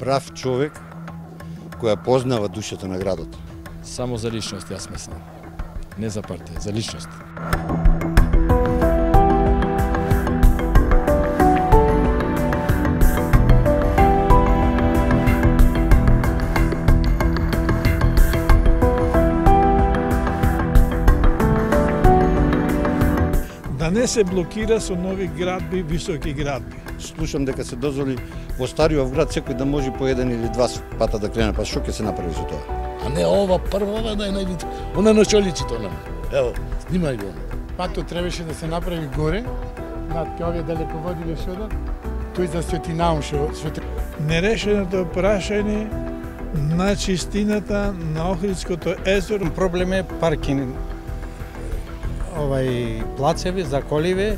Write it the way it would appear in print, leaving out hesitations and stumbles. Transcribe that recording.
прав човек која познава душата на градот. Само за личност, јас мислам. Не за партија, за личност. Да не се блокира со нови градби, високи градби. Слушам дека се дозволи во стариот град секој да може по еден или два пата да крене, па што ќе се направи со тоа? А не ова првова да е највид. Она на чолиците нам. Ево, снимај го. Патот требаше да се направи горе, над овие далеководни содот, тој за светинаум што Нерешеното прашање на чистината на Охридското езеро. Проблем е паркинг плацеви за коливе